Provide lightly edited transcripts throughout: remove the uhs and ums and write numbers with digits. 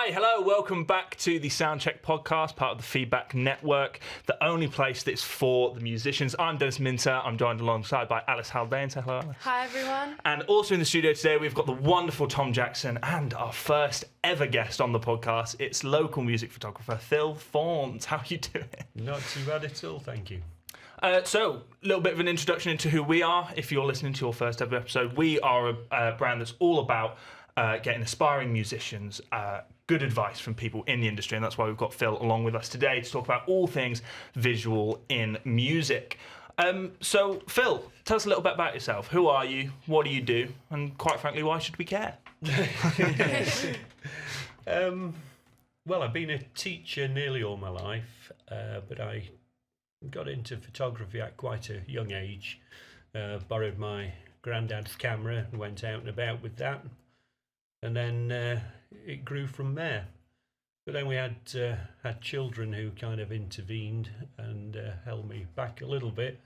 Hi, hello, welcome back to the Soundcheck podcast, part of the Feedback Network, the only place that's for the musicians. I'm Dennis Minter. I'm joined alongside by Alice Haldane. Say hello, Alice. Hi, everyone. And also in the studio today, we've got the wonderful Tom Jackson and our first ever guest on the podcast. It's local music photographer Phil Thorns. How are you doing? Not too bad at all, thank you. So, a little bit of an introduction into who we are. If you're listening to your first ever episode, we are a brand that's all about getting aspiring musicians good advice from people in the industry, and that's why we've got Phil along with us today to talk about all things visual in music. So, Phil, tell us a little bit about yourself. Who are you? What do you do? And quite frankly, why should we care? Well, I've been a teacher nearly all my life, but I got into photography at quite a young age. Borrowed my granddad's camera and went out and about with that. And then it grew from there. But then we had children who kind of intervened and held me back a little bit.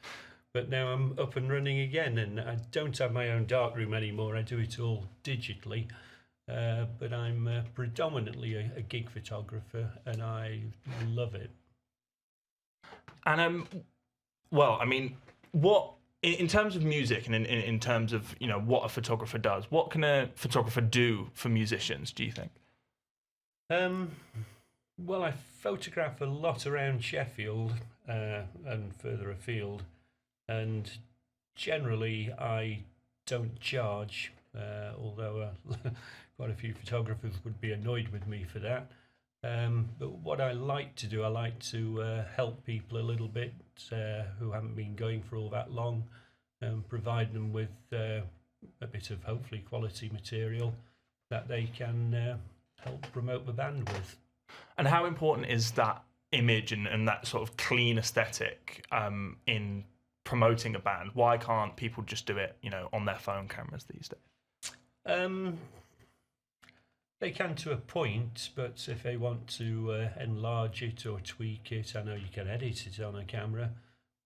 But now I'm up and running again, and I don't have my own darkroom anymore. I do it all digitally. But I'm predominantly a gig photographer, and I love it. And well, I mean, what in terms of music and in terms of what a photographer does, what can a photographer do for musicians? Do you think? Well, I photograph a lot around Sheffield and further afield, and generally I don't charge, although quite a few photographers would be annoyed with me for that. But what I like to do, I like to help people a little bit who haven't been going for all that long, provide them with a bit of hopefully quality material that they can help promote the band with. And how important is that image and that sort of clean aesthetic in promoting a band? Why can't people just do it, on their phone cameras these days? They can to a point, but if they want to enlarge it or tweak it, I know you can edit it on a camera,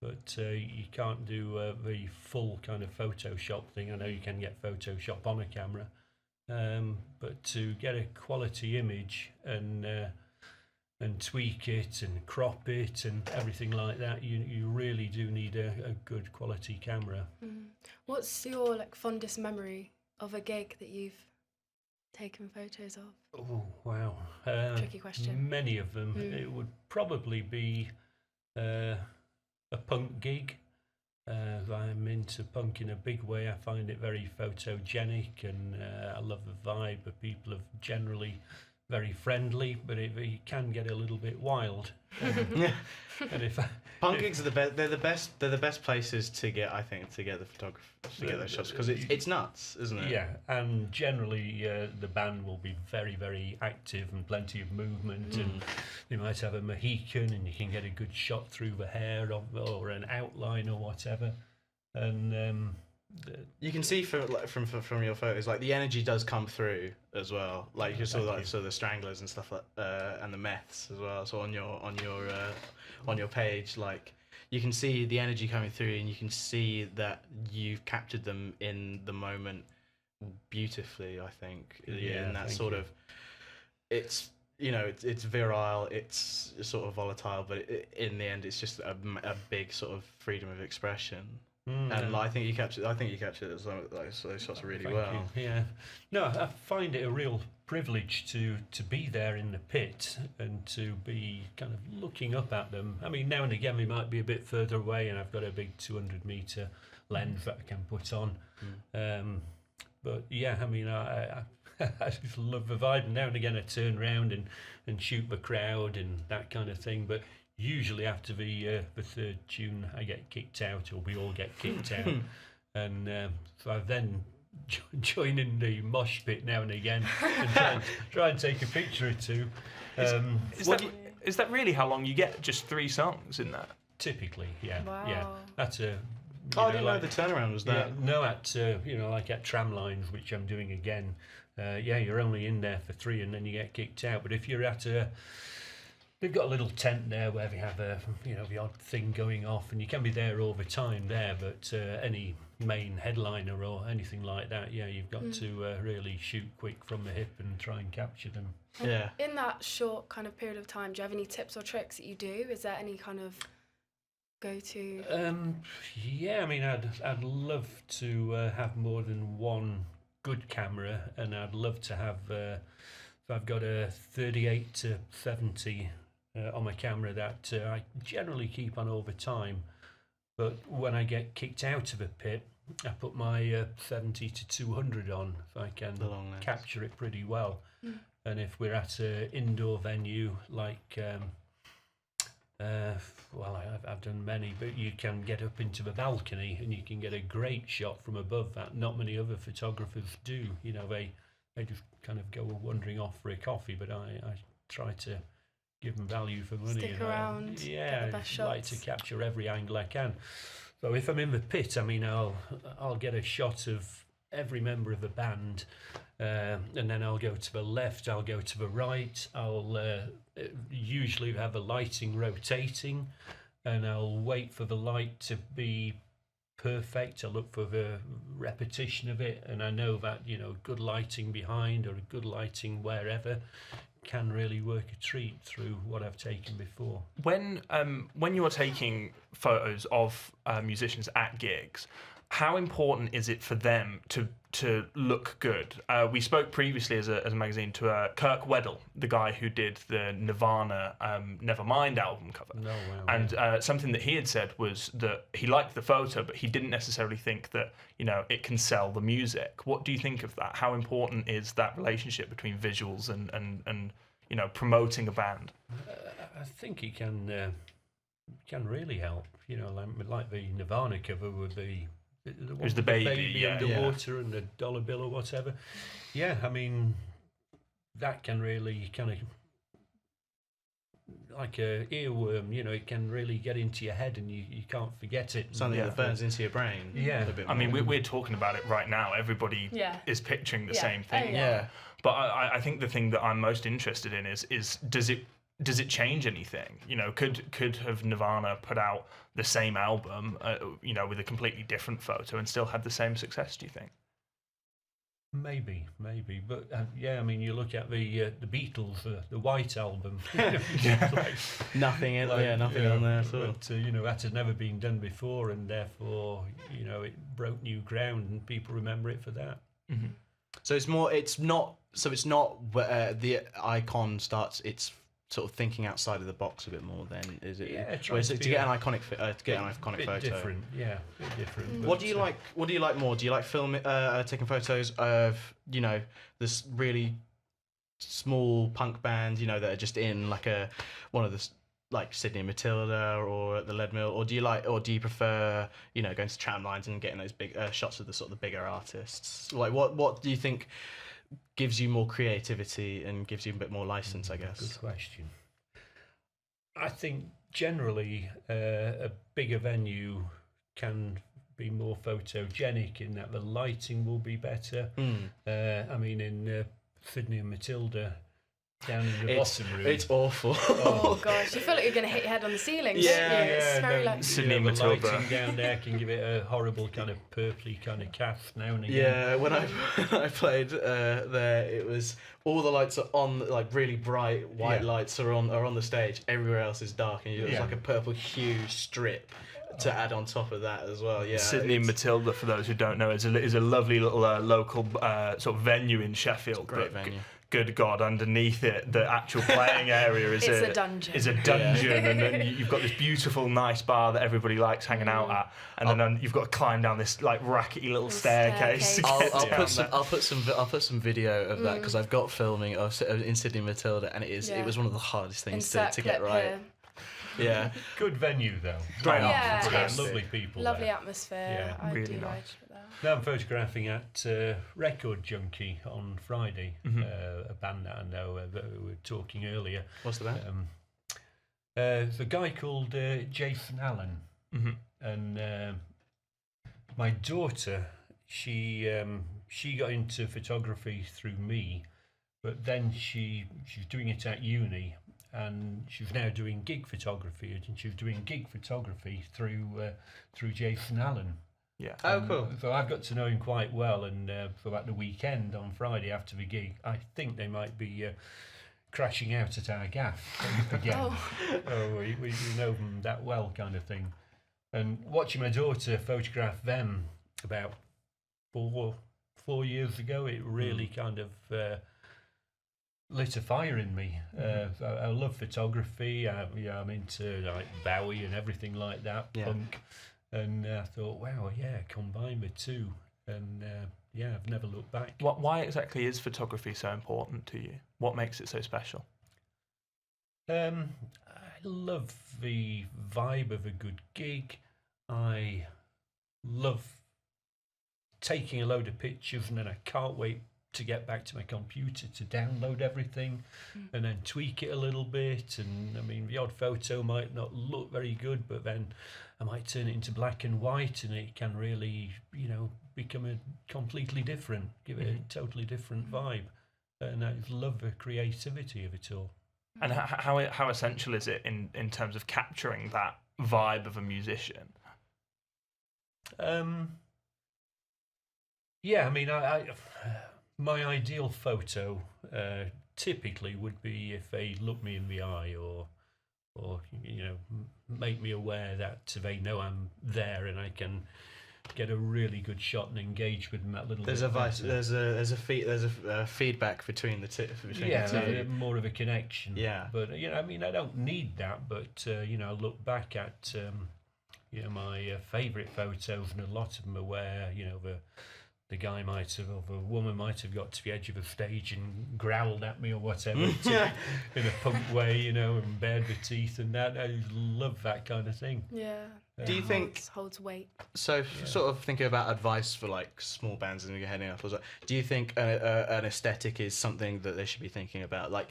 but you can't do the full kind of Photoshop thing. I know you can get Photoshop on a camera, but to get a quality image and tweak it and crop it and everything like that, you really do need a good quality camera. What's your fondest memory of a gig that you've taken photos of? Oh, wow. Tricky question. Many of them. It would probably be a punk gig. I'm into punk in a big way. I find it very photogenic, and I love the vibe. The people are generally very friendly, but it can get a little bit wild. And punk gigs are the best. They're the best places to get, I think, to get the photographers to get those shots, because it's nuts, isn't it? Yeah, and generally the band will be very, very active and plenty of movement, and they might have a Mohican, and you can get a good shot through the hair or an outline or whatever, and you can see from your photos, the energy does come through as well. You saw the Stranglers and stuff and the Meths as well. So on your page, you can see the energy coming through, and you can see that you've captured them in the moment beautifully, I think. Yeah, and that sort of, it's it's virile, it's sort of volatile, but in the end, it's just a big sort of freedom of expression. And I think you captured those shots really well. You. Yeah, no, I find it a real privilege to be there in the pit and to be kind of looking up at them. I mean, now and again we might be a bit further away, and I've got a big 200-meter lens that I can put on. But yeah, I mean, I just love the vibe. And now and again I turn around and shoot the crowd and that kind of thing. But usually after the third tune, I get kicked out, or we all get kicked out, and so I then join in the mosh pit now and again and try and take a picture or two. Is that really how long you get? Just 3 songs in that? Typically, yeah. Wow. Yeah. That's a. I didn't know the turnaround was that. Yeah, no, at Tramlines, which I'm doing again. You're only in there for 3, and then you get kicked out. But if you're at They've got a little tent there where they have a, the odd thing going off, and you can be there over time there. But any main headliner or anything like that, you've got to really shoot quick from the hip and try and capture them. Yeah. In that short kind of period of time, do you have any tips or tricks that you do? Is there any kind of go-to? I'd love to have more than one good camera, and I'd love to have. If I've got a 38 to 70 on my camera that I generally keep on over time, but when I get kicked out of a pit, I put my 70 to 200 on if I can capture it pretty well. And if we're at an indoor venue like, I've done many, but you can get up into the balcony and you can get a great shot from above that not many other photographers do. They just kind of go wandering off for a coffee, but I try to give them value for money. Stick around, get the best shots. Like to capture every angle I can. So if I'm in the pit, I'll get a shot of every member of the band, and then I'll go to the left, I'll go to the right, I'll usually have the lighting rotating, and I'll wait for the light to be perfect. I look for the repetition of it, and I know that good lighting behind or good lighting wherever can really work a treat through what I've taken before. When you're taking photos of musicians at gigs, how important is it for them to look good? We spoke previously as a magazine to Kirk Weddle, the guy who did the Nirvana Nevermind album cover. No, wow, and something that he had said was that he liked the photo, but he didn't necessarily think that it can sell the music. What do you think of that? How important is that relationship between visuals and promoting a band? I think it can really help. Like the Nirvana cover with it was the baby underwater and the dollar bill or whatever. Yeah, that can really kind of, like a earworm, it can really get into your head and you can't forget it. Something that burns into your brain. Yeah. A bit more. We're talking about it right now. Everybody is picturing the same thing. Yeah. But I think the thing that I'm most interested in is does it change anything? Could have Nirvana put out the same album, with a completely different photo and still had the same success? Do you think? Maybe, but you look at the Beatles, the White Album. Nothing on there at all. But that had never been done before, and therefore it broke new ground, and people remember it for that. Mm-hmm. So it's not the icon starts. It's sort of thinking outside of the box a bit more. Then is it? Yeah, to get an iconic photo. Different, yeah, a bit different. What do you like? What do you like more? Do you like taking photos of this really small punk band that are just in like one of the like Sydney and Matilda or the Lead Mill, or do you prefer going to Tramlines and getting those big shots of the sort of the bigger artists? Like what do you think gives you more creativity and gives you a bit more license, I guess? Good question. I think generally a bigger venue can be more photogenic in that the lighting will be better. In Sydney and Matilda, down in the bottom room, it's awful. Oh gosh, you feel like you're going to hit your head on the ceiling. It's very like Sydney and the Matilda. lighting down there can give it a horrible kind of purpley kind of cast now and again. Yeah, when I played there, it was all the lights are on, like really bright white lights are on the stage. Everywhere else is dark, and it was like a purple hue strip to add on top of that as well. Yeah, Sydney and Matilda, for those who don't know, is a lovely little local sort of venue in Sheffield. Great venue. Good God, underneath it, the actual playing area is a dungeon. Is a dungeon, and then you've got this beautiful, nice bar that everybody likes hanging out at, and then you've got to climb down this like rackety little staircase. I'll put some video of that because I've got filming in Sydney and Matilda, and it was one of the hardest things to get right. Here. Yeah. Good venue though. Great Lovely people. Lovely there. atmosphere. Yeah, I really do nice. like that. Now I'm photographing at Record Junkie on Friday, a band that I know that we were talking earlier. What's the band? There's a guy called Jason Allen, and my daughter, she got into photography through me, but then she's doing it at uni, and she's now doing gig photography, and she's doing gig photography through Jason Allen. Yeah. Oh, cool. So I've got to know him quite well, and so at the weekend on Friday after the gig, I think they might be crashing out at our gaff again. Oh, we know them that well, kind of thing. And watching my daughter photograph them about four years ago, it really kind of lit a fire in me. I love photography. I'm into like Bowie and everything like that, punk. And I thought, wow, yeah, combine the two. And yeah, I've never looked back. Why exactly is photography so important to you? What makes it so special? I love the vibe of a good gig. I love taking a load of pictures, and then I can't wait to get back to my computer to download everything and then tweak it a little bit. And I mean, the odd photo might not look very good, but then I might turn it into black and white, and it can really, become a completely different, give it a totally different vibe. And I love the creativity of it all. And how essential is it in terms of capturing that vibe of a musician? Yeah, I mean, I my ideal photo typically would be if they look me in the eye, or make me aware that they know I'm there and I can get a really good shot and engage with them that little There's bit. There's a feedback between the two. More of a connection. Yeah. But I mean, I don't need that. But I look back at my favourite photos, and a lot of them are where the guy might have, or the woman might have got to the edge of the stage and growled at me or whatever in a punk way, and bared the teeth and that. I love that kind of thing. Yeah. Do you think holds weight? so? Sort of thinking about advice for like small bands and you're heading up. Do you think an aesthetic is something that they should be thinking about? Like,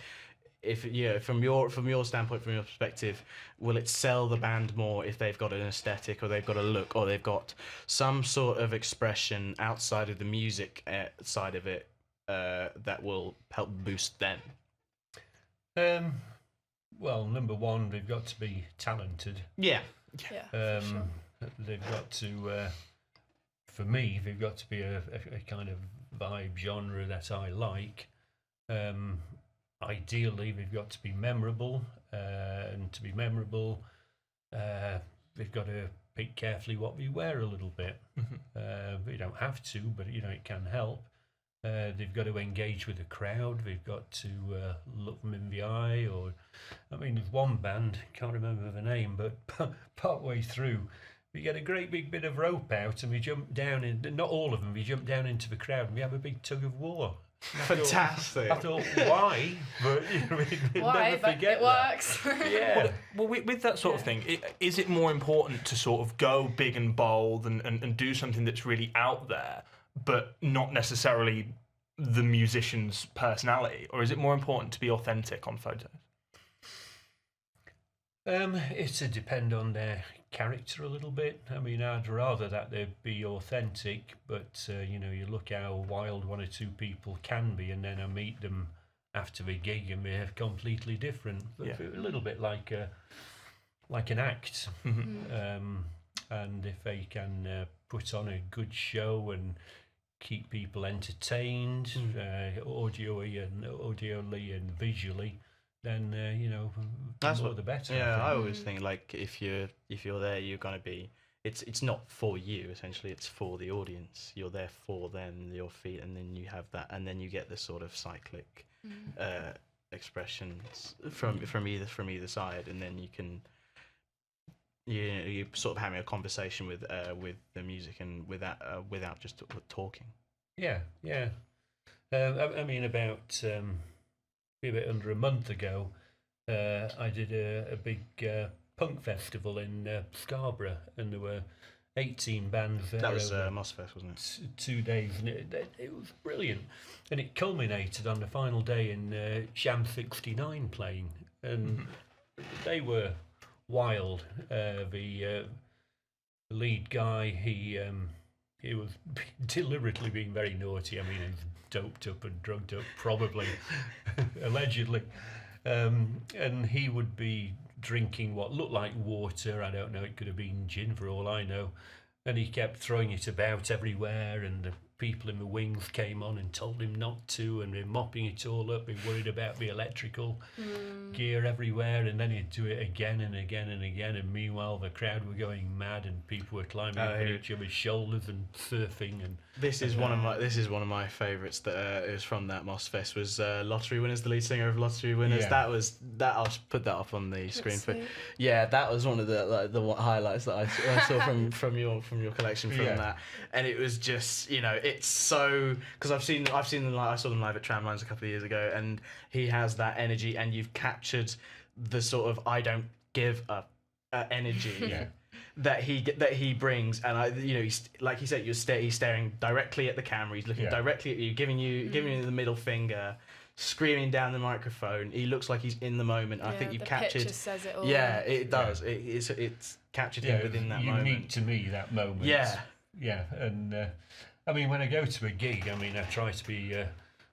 if from your standpoint, from your perspective, will it sell the band more if they've got an aesthetic, or they've got a look, or they've got some sort of expression outside of the music side of it that will help boost them? Well, number one, they've got to be talented. Yeah. For sure. They've got to, for me, they've got to be a kind of vibe genre that I like. Ideally, they've got to be memorable, and to be memorable, they've got to pick carefully what we wear a little bit. We don't have to, but it can help. They've got to engage with the crowd. They've got to look them in the eye. Or, I mean, there's one band, can't remember the name, but partway through, we get a great big bit of rope out, and we jump down in. Not all of them. We jump down into the crowd, and we have a big tug of war. Fantastic. I thought, why? But Why? never But forget it works. Yeah. Well, with that sort of thing, is it more important to sort of go big and bold and do something that's really out there, but not necessarily the musician's personality? Or is it more important to be authentic on photos? It's a depend on their character a little bit. I mean, I'd rather that they be authentic, but you look how wild one or two people can be, and then I meet them after the gig and they're completely different. Yeah. A little bit like an act. And if they can put on a good show and keep people entertained, audioly and visually, then That's the better. Yeah, I always think like if you're there, you're gonna be. It's not for you essentially. It's for the audience. You're there for them, your feet, and then you have that, and then you get the sort of cyclic expressions from either side, and then you can. You're sort of having a conversation with the music and without just talking. Yeah. I mean, about a bit under a month ago, I did a big punk festival in Scarborough, and there were 18 bands there. That was Mosfest, wasn't it? 2 days, and it was brilliant. And it culminated on the final day in Sham 69 playing, and they were wild. The lead guy, he was deliberately being very naughty. I mean, he was doped up and drugged up, probably, allegedly. And he would be drinking what looked like water. I don't know, it could have been gin for all I know. And he kept throwing it about everywhere, and the people in the wings came on and told him not to, and they're mopping it all up, they're worried about the electrical gear everywhere, and then he'd do it again and again and again, and meanwhile the crowd were going mad and people were climbing up on each other's shoulders and surfing. And this is one of my favourites that is from that Mosfest was Lottery Winners, the lead singer of Lottery Winners. Yeah. I'll put that up on the screen for. sweet. Yeah, that was one of the highlights that I saw from your collection from that, and it was just, you know, it's so, because I've seen them live. I saw them live at Tramlines a couple of years ago, and he has that energy, and you've captured the sort of I don't give a energy that he brings, and he's, like you said, he's staring directly at the camera, he's looking directly at you, giving you the middle finger, screaming down the microphone. He looks like he's in the moment. I think you've captured. Picture says it all. Yeah, it does. It's captured him within that unique moment. to me, that moment. Yeah. And I mean, when I go to a gig, I mean, I try to be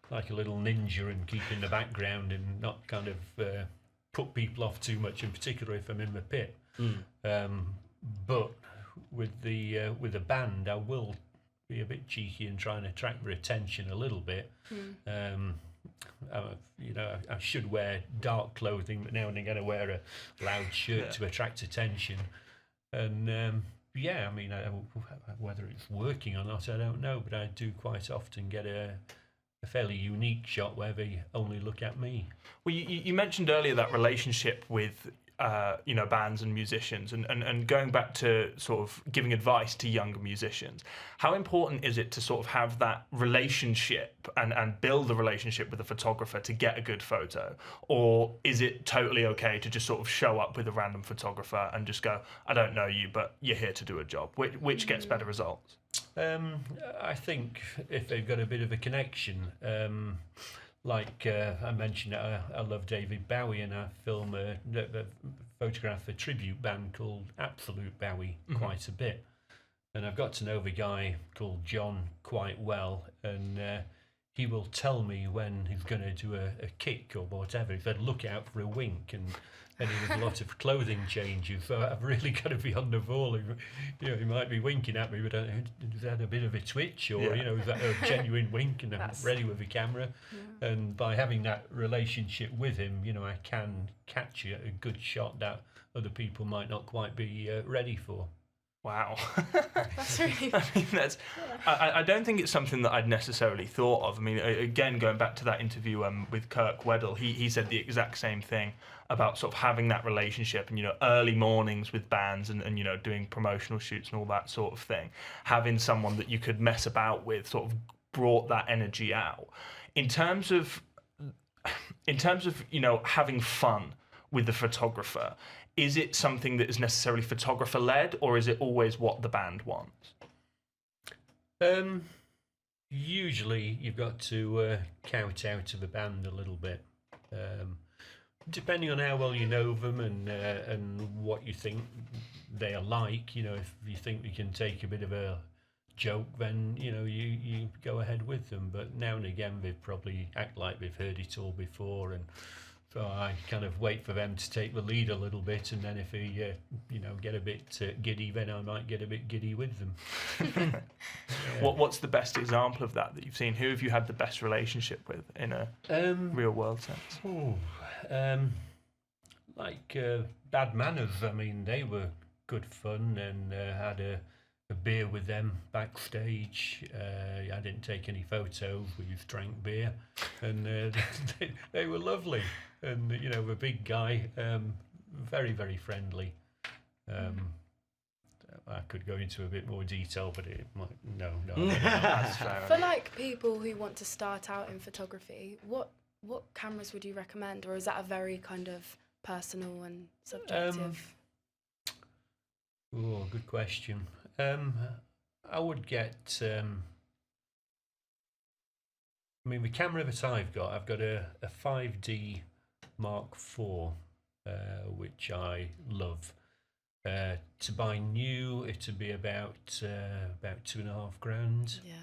like a little ninja and keep in the background and not kind of put people off too much, in particular if I'm in the pit. But with the band, I will be a bit cheeky and try and attract their attention a little bit. I should wear dark clothing, but now and again I wear a loud shirt to attract attention. And I mean, whether it's working or not, I don't know, but I do quite often get a fairly unique shot where they only look at me. Well, you mentioned earlier that relationship with bands and musicians, and going back to sort of giving advice to younger musicians, how important is it to sort of have that relationship and build the relationship with the photographer to get a good photo? Or is it totally okay to just sort of show up with a random photographer and just go, I don't know you, but you're here to do a job? Which gets better results? I think if they've got a bit of a connection, like I mentioned, I love David Bowie, and I photograph a tribute band called Absolute Bowie quite a bit. And I've got to know the guy called John quite well, and he will tell me when he's going to do a kick or whatever. He said, look out for a wink, and he does a lot of clothing changes, so I've really got to be on the ball. He might be winking at me, but has that a bit of a twitch, or is that a genuine wink, and I'm ready with the camera. And by having that relationship with him, I can catch a good shot that other people might not quite be ready for. Wow. That's really. I mean, I don't think it's something that I'd necessarily thought of. I mean, again, going back to that interview with Kirk Weddell, he said the exact same thing about sort of having that relationship and, early mornings with bands and doing promotional shoots and all that sort of thing. Having someone that you could mess about with sort of brought that energy out. In terms of having fun with the photographer, is it something that is necessarily photographer-led, or is it always what the band wants? Usually you've got to kowtow to the band a little bit, depending on how well you know them and what you think they are like. If you think they can take a bit of a joke, then you go ahead with them. But now and again they probably act like they've heard it all before, and so I kind of wait for them to take the lead a little bit, and then if they, get a bit giddy, then I might get a bit giddy with them. What's the best example of that you've seen? Who have you had the best relationship with in a real world sense? Bad Manners. I mean, they were good fun, and had a beer with them backstage. I didn't take any photos. We just drank beer, and they were lovely. And the big guy, very, very friendly. I could go into a bit more detail, but it might no. That's fair. For like people who want to start out in photography, what cameras would you recommend, or is that a very kind of personal and subjective? Good question. I would get. The camera that I've got a 5D Mark IV, which I love. To buy new, it'd be about $2,500. Yeah.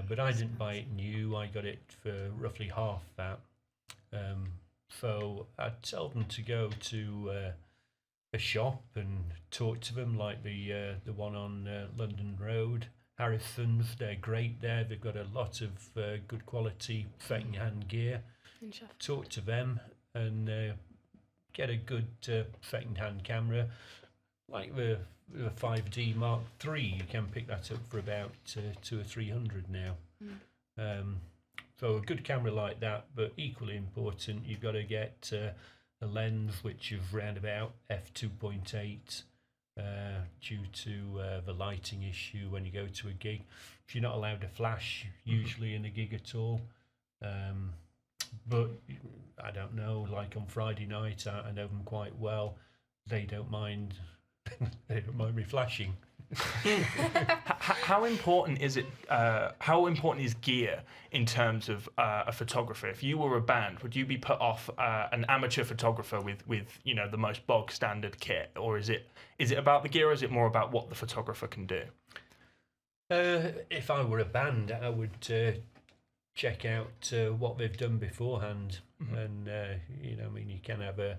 But I didn't buy it new. I got it for roughly half that. So I'd tell them to go to a shop and talk to them, like the one on London Road, Harrison's. They're great there. They've got a lot of good quality second-hand gear. In Sheffield. Talk to them and get a good second-hand camera, like the 5D Mark III. You can pick that up for about 200 or 300 now. So a good camera like that, but equally important, you've got to get a lens which is round about f2.8 due to the lighting issue when you go to a gig. If you're not allowed to flash usually in a gig at all. But I don't know, like on Friday night, I know them quite well. They don't mind. They don't mind me flashing. How important is it? How important is gear in terms of a photographer? If you were a band, would you be put off an amateur photographer with the most bog standard kit, or is it about the gear, or is it more about what the photographer can do? If I were a band, I would check out what they've done beforehand, and you can have a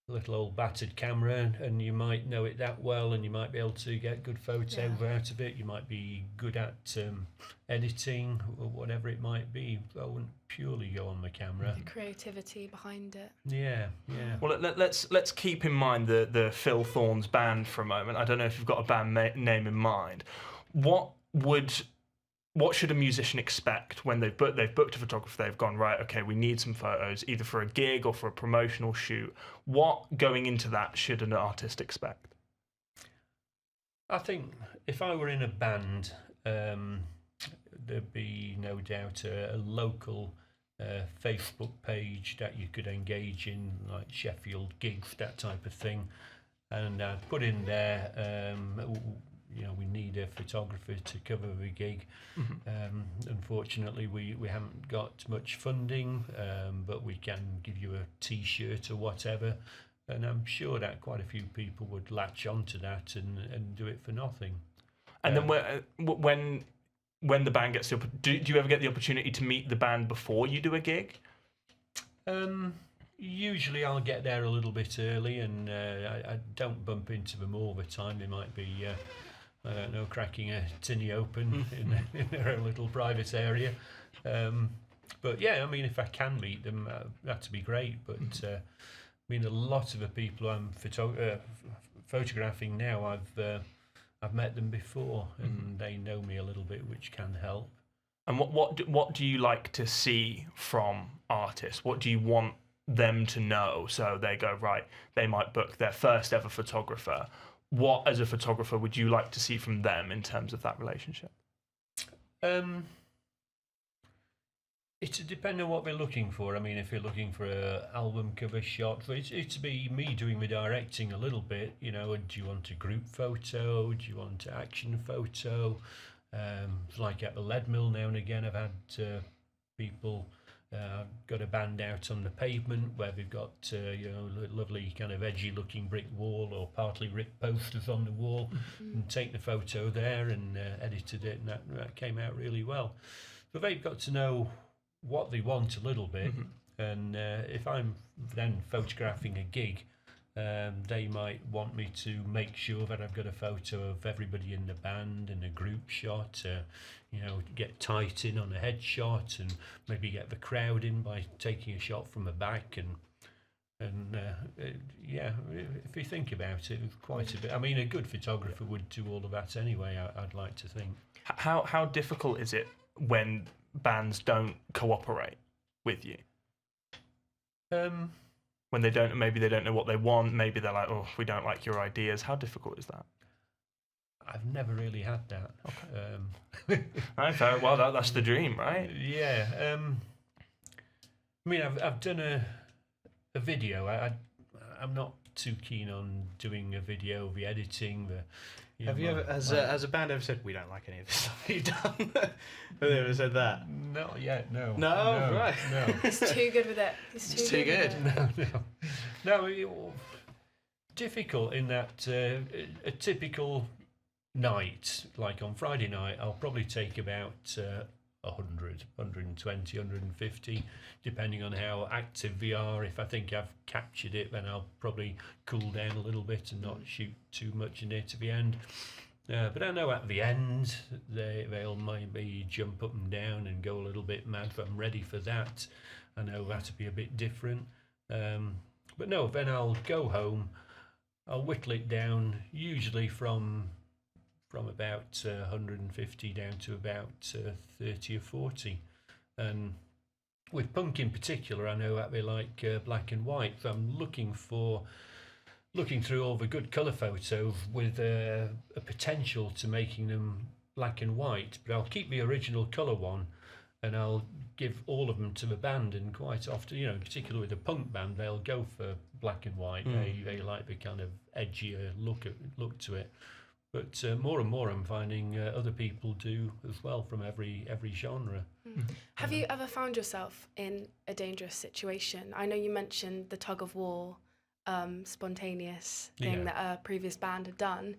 little old battered camera and you might know it that well and you might be able to get good photos out of it. You might be good at editing or whatever it might be. I wouldn't purely go on the camera. The creativity behind it. Yeah. Well, let's keep in mind the Phil Thorns band for a moment. I don't know if you've got a band name in mind. What should a musician expect when they've booked a photographer? They've gone, right, okay, we need some photos, either for a gig or for a promotional shoot. What, going into that, should an artist expect? I think if I were in a band, there'd be no doubt a local Facebook page that you could engage in, like Sheffield gigs, that type of thing. And I'd put in there, we need a photographer to cover the gig. Unfortunately, we haven't got much funding, but we can give you a T-shirt or whatever. And I'm sure that quite a few people would latch onto that and do it for nothing. And then when the band gets do you ever get the opportunity to meet the band before you do a gig? Usually I'll get there a little bit early, and I don't bump into them all the time. They might be I don't know, cracking a tinny open in their own little private area. But yeah, I mean, if I can meet them, that'd be great. But I mean, a lot of the people I'm photographing now, I've met them before, and they know me a little bit, which can help. And what do you like to see from artists? What do you want them to know so they go, right, they might book their first ever photographer? What, as a photographer, would you like to see from them in terms of that relationship? It depends on what we're looking for. I mean, if you're looking for an album cover shot, it's be me doing the directing a little bit. Do you want a group photo? Do you want an action photo? Like at the Lead Mill now and again, I've had people. Got a band out on the pavement where we've got lovely kind of edgy looking brick wall or partly ripped posters on the wall, and take the photo there and edited it, and that came out really well. But they've got to know what they want a little bit, and if I'm then photographing a gig, they might want me to make sure that I've got a photo of everybody in the band and a group shot, get tight in on a headshot, and maybe get the crowd in by taking a shot from the back, and if you think about it, quite a bit. I mean, a good photographer would do all of that anyway, I'd like to think. How difficult is it when bands don't cooperate with you? When maybe they don't know what they want, maybe they're like, oh, we don't like your ideas. How difficult is that? I've never really had that. Okay. Right, well, that's the dream, right? Yeah. I mean, I've done a video. I'm not too keen on doing a video, the editing. Have you ever, as a band, ever said, we don't like any of this stuff you've done? Have they ever said that? Not yet, no. No, right. No. He's too good with it. He's too good. No, difficult in that a typical night, like on Friday night, I'll probably take about 100, 120, 150, depending on how active we are. If I think I've captured it, then I'll probably cool down a little bit and not shoot too much near to the end. But I know at the end they'll maybe jump up and down and go a little bit mad. If I'm ready for that, I know that'll be a bit different. But no, then I'll go home. I'll whittle it down, usually from about 150 down to about 30 or 40. And with punk in particular, I know that they like black and white. So I'm looking through all the good colour photos with a potential to making them black and white, but I'll keep the original colour one and I'll give all of them to the band. And quite often, you know, particularly with a punk band, they'll go for black and white. They like the kind of edgier look to it. But more and more I'm finding other people do as well from every genre. Have you ever found yourself in a dangerous situation? I know you mentioned the tug of war, spontaneous thing that a previous band had done.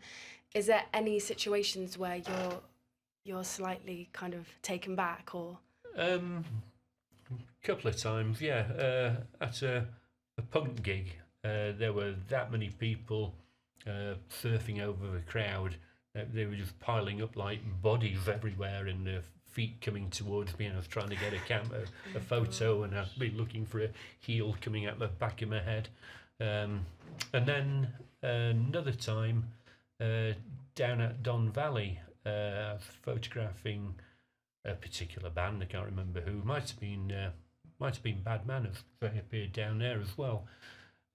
Is there any situations where you're slightly kind of taken back, or? Couple of times, yeah. At a punk gig, there were that many people surfing over the crowd. They were just piling up like bodies everywhere, and their feet coming towards me, and I was trying to get a photo, and I'd be looking for a heel coming out the back of my head. And then another time down at Don Valley, I was photographing a particular band. I can't remember who. Might have been Bad Manners. They appeared down there as well.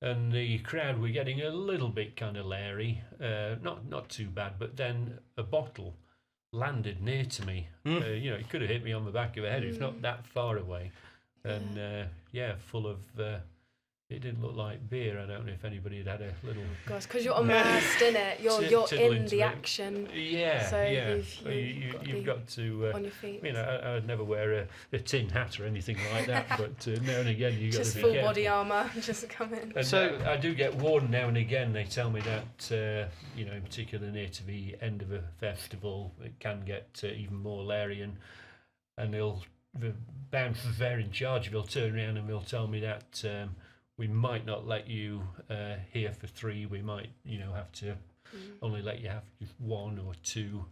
And the crowd were getting a little bit kind of leery, not too bad. But then a bottle landed near to me. You know, it could have hit me on the back of the head. It's not that far away, and full of. It didn't look like beer. I don't know if anybody had had a little. Gosh, because you're immersed in it. You're in the action. Yeah, so yeah. You've got to. on your feet. You know, I'd never wear a tin hat or anything like that, but now and again you got to be full careful. body armour, just come in. And so I do get warned now and again. They tell me that you know, in particular near to the end of a festival, it can get even more leery, and the bouncers there in charge will turn around and they'll tell me that. We might not let you here for 3. We might, you know, have to only let you have just 1 or 2,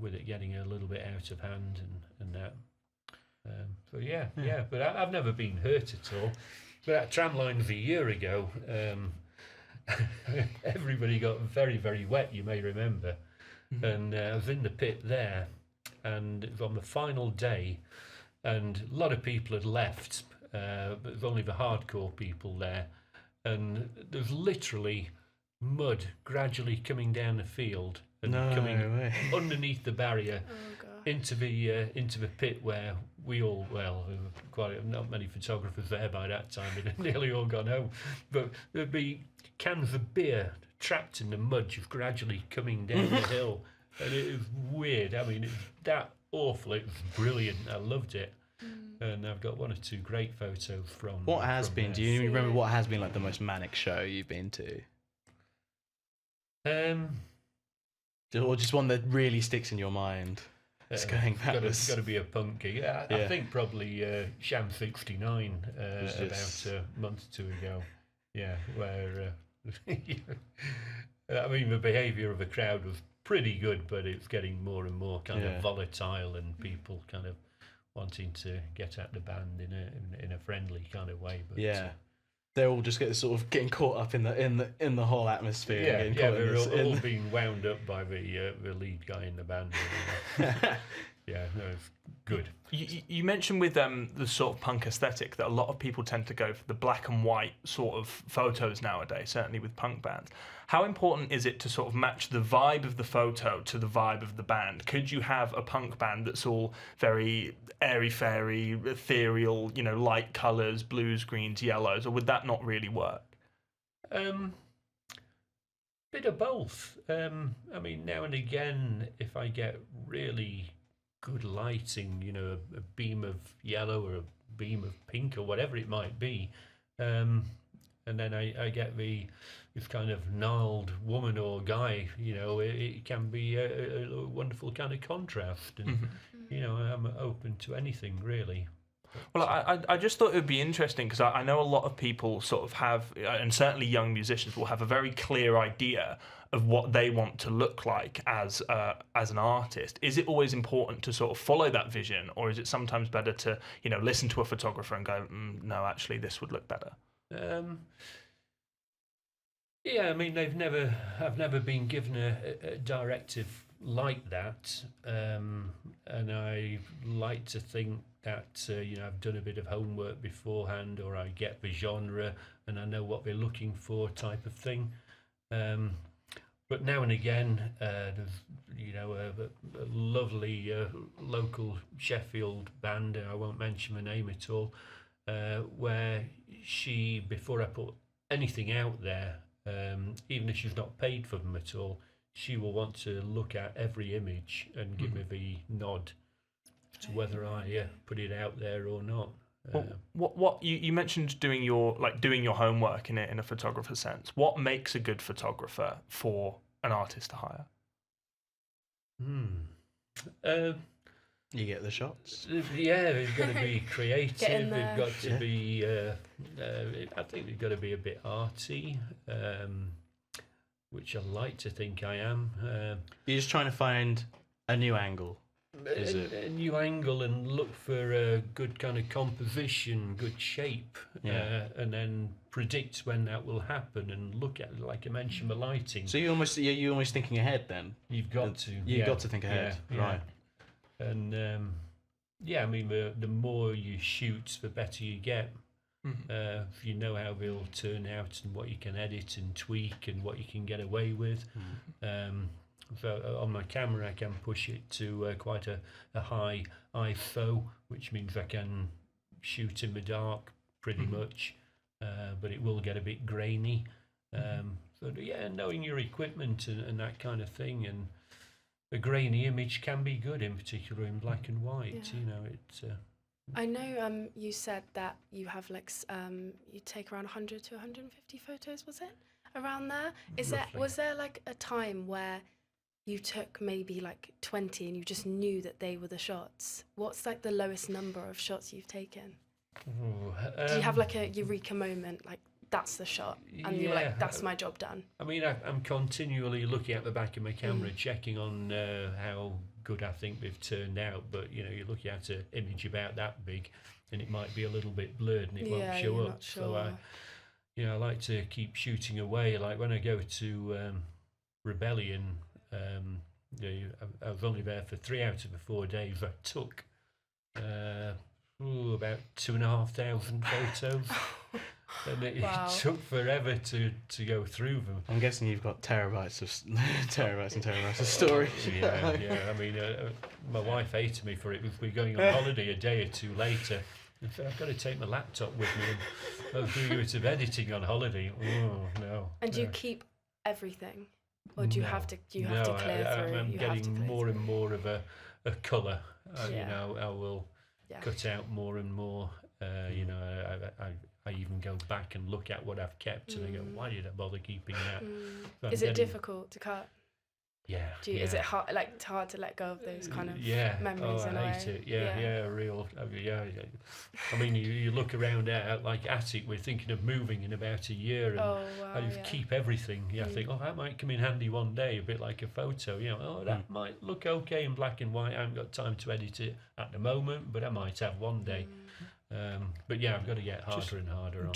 with it getting a little bit out of hand and that. So yeah. But I've never been hurt at all. But at Tramlines a year ago, everybody got very, very wet. You may remember, and I was in the pit there, and it was on the final day, and a lot of people had left. But there's only the hardcore people there, and there's literally mud gradually coming down the field and coming underneath the barrier into the pit where we all, well, quite not many photographers there by that time. They'd nearly all gone home, but there'd be cans of beer trapped in the mud just gradually coming down the hill, and it was weird. I mean, it was that awful. It was brilliant. I loved it. And I've got 1 or 2 great photos from. What has from been? there. Do you remember what has been like the most manic show you've been to? Or just one that really sticks in your mind? It's going back. It's got to be a punk gig. I think probably Sham 69 about a month or 2 ago. Yeah, where I mean the behaviour of the crowd was pretty good, but it's getting more and more kind of volatile, and people kind of wanting to get at the band in a friendly kind of way, but they're all just getting caught up in the whole atmosphere. They're all being wound up by the lead guy in the band. Yeah, no, it's good. You mentioned with the sort of punk aesthetic that a lot of people tend to go for the black and white sort of photos nowadays, certainly with punk bands. How important is it to sort of match the vibe of the photo to the vibe of the band? Could you have a punk band that's all very airy-fairy, ethereal, you know, light colours, blues, greens, yellows, or would that not really work? Bit of both. I mean, now and again, if I get really good lighting, you know, a beam of yellow or a beam of pink or whatever it might be, and then I get this kind of gnarled woman or guy. It can be a wonderful kind of contrast, and I'm open to anything really. Well, I just thought it would be interesting because I know a lot of people sort of have, and certainly young musicians will have a very clear idea of what they want to look like as an artist. Is it always important to sort of follow that vision, or is it sometimes better to listen to a photographer and go, no, actually this would look better? Yeah, I mean I've never been given a directive like that, and I like to think that I've done a bit of homework beforehand, or I get the genre and I know what they're looking for, type of thing. But now and again, there's a lovely local Sheffield band, I won't mention the name at all, where she, before I put anything out there, even if she's not paid for them at all, she will want to look at every image and give me the nod to whether I put it out there or not. What you mentioned doing your homework in a photographer sense. What makes a good photographer for an artist to hire? You get the shots. Yeah, they've got to be creative. They've got to be. I think they've got to be a bit arty, which I like to think I am. You're just trying to find a new angle. A new angle, and look for a good kind of composition, good shape, and then predict when that will happen, and look at, like I mentioned, the lighting. So you're almost thinking ahead then. You've got to. You've got to think ahead, right? And I mean, the more you shoot, the better you get. If you know how they'll turn out and what you can edit and tweak and what you can get away with. So on my camera I can push it to quite a high ISO, which means I can shoot in the dark pretty much, but it will get a bit grainy. So knowing your equipment and that kind of thing, and a grainy image can be good, in particular in black and white. It's I know you said that you have you take around 100 to 150 photos, was it? Around there? Was there like a time where you took maybe like 20 and you just knew that they were the shots? What's like the lowest number of shots you've taken? Do you have like a eureka moment, like that's the shot, and you're like, that's my job done? I mean, I'm continually looking at the back of my camera, checking on how good I think they've turned out, but you're looking at an image about that big and it might be a little bit blurred and it won't show up. Not sure. So I like to keep shooting away. Like when I go to Rebellion, I was only there for 3 out of the 4 days. I took about 2,500 photos. And it took forever to go through them. I'm guessing you've got terabytes and terabytes of stories. Yeah. I mean, my wife hated me for it. We're going on holiday a day or two later. So I've got to take my laptop with me and I'll do a bit of editing on holiday. Oh no! And do you keep everything, or do you have to? Do you have to clear through? I'm getting more and more of a colour. I will cut out more and more. I even go back and look at what I've kept, and I go, why did I bother keeping that? So is it difficult to cut? Yeah. Is it hard? Like it's hard to let go of those kind of memories? I hate it. I mean, you look around at it. We're thinking of moving in about a year, and I keep everything. I think, that might come in handy one day, a bit like a photo. That might look okay in black and white. I haven't got time to edit it at the moment, but I might have one day. But I've got to get harder and harder on that.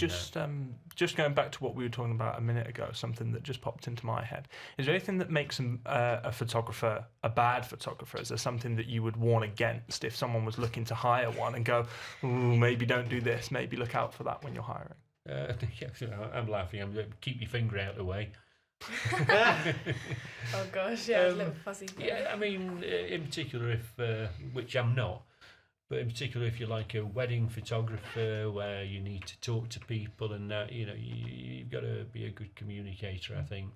Just going back to what we were talking about a minute ago, something that just popped into my head. Is there anything that makes a photographer a bad photographer? Is there something that you would warn against if someone was looking to hire one and go, ooh, maybe don't do this, maybe look out for that when you're hiring? I'm laughing. Keep your finger out of the way. Oh gosh, a little fuzzy. Yeah, I mean, in particular, if which I'm not. But in particular, if you're like a wedding photographer where you need to talk to people and that, you've got to be a good communicator, I think.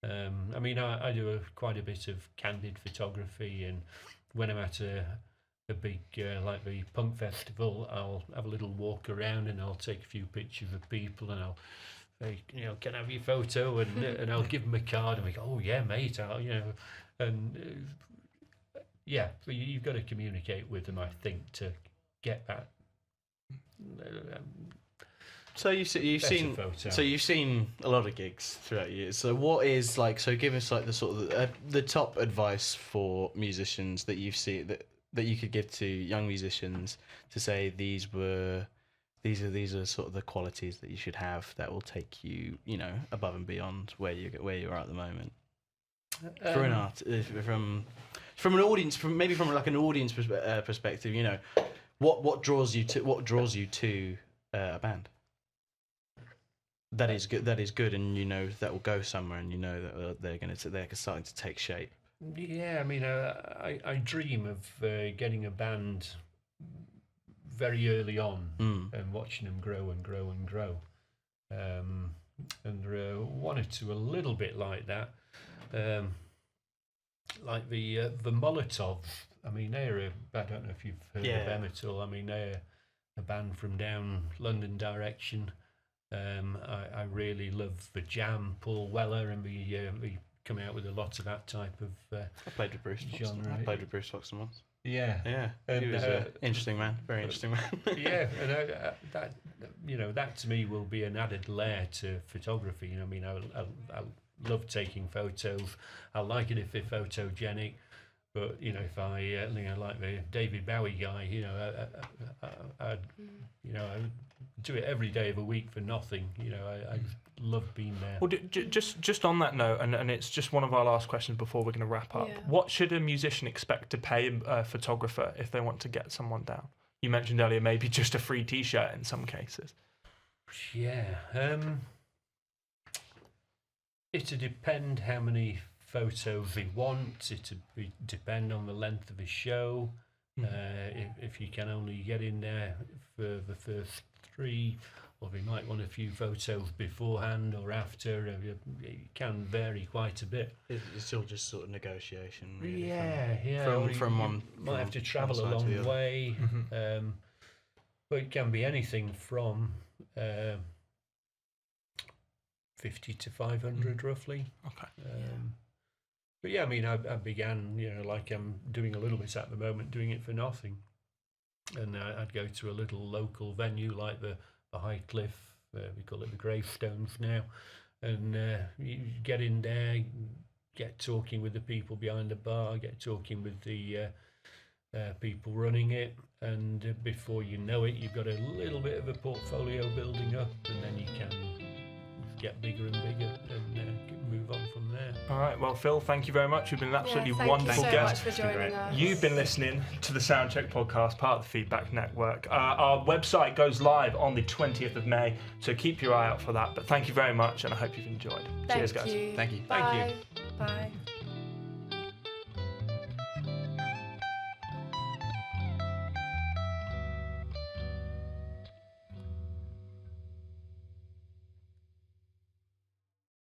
I mean, I do quite a bit of candid photography, and when I'm at a big, like the punk festival, I'll have a little walk around and I'll take a few pictures of people and I'll They, can I have your photo, and I'll give them a card, and we go, oh yeah, mate, and yeah, so you've got to communicate with them, I think, to get that. So you've seen photo. So you've seen a lot of gigs throughout years. So what is like? So give us like the sort of the top advice for musicians that you've seen that you could give to young musicians to say these are sort of the qualities that you should have that will take you above and beyond where you are at the moment. For an art, from an audience, from like an audience perspective, what draws you to a band that is good, and that will go somewhere, and that they're starting to take shape. Yeah, I mean, I dream of getting a band very early on and watching them grow and grow and grow. And there are one or two a little bit like that. Like the Molotov. I mean, I don't know if you've heard of them at all. I mean, they're a band from down London direction. I really love the Jam, Paul Weller, and we come out with a lot of that type of I played with Bruce Foxton. genre. I played with Bruce Foxton once. Yeah. And, he was an interesting man, very interesting man. Yeah, and that to me will be an added layer to photography. I mean, I love taking photos. I like it if they're photogenic, but if I like the David Bowie guy, I do it every day of the week for nothing. I love being there. Well, just on that note, and it's just one of our last questions before we're going to wrap up. Yeah. What should a musician expect to pay a photographer if they want to get someone down? You mentioned earlier maybe just a free T-shirt in some cases. Yeah. It'll depend how many photos they want. It'll depend on the length of the show. If you can only get in there for the first 3, or they might want a few photos beforehand or after. It can vary quite a bit. It's still just sort of negotiation, really. Yeah. From one. Might have to travel a long way. But it can be anything from 50 to 500 roughly. Okay. But yeah, I mean, I began, like I'm doing a little bit at the moment, doing it for nothing. And I'd go to a little local venue like the High Cliff, we call it the Gravestones now, and you get in there, get talking with the people behind the bar, get talking with the people running it, and before you know it, you've got a little bit of a portfolio building up, and then you can get bigger and bigger and move on from there. All right. Well, Phil, thank you very much. You've been an absolutely thank wonderful you so guest. much for joining us. You've been listening to the Soundcheck podcast, part of the Feedback Network. Our website goes live on the 20th of May, so keep your eye out for that. But thank you very much, and I hope you've enjoyed. Cheers, guys. Thank you. Thank you. Bye. Thank you. Bye.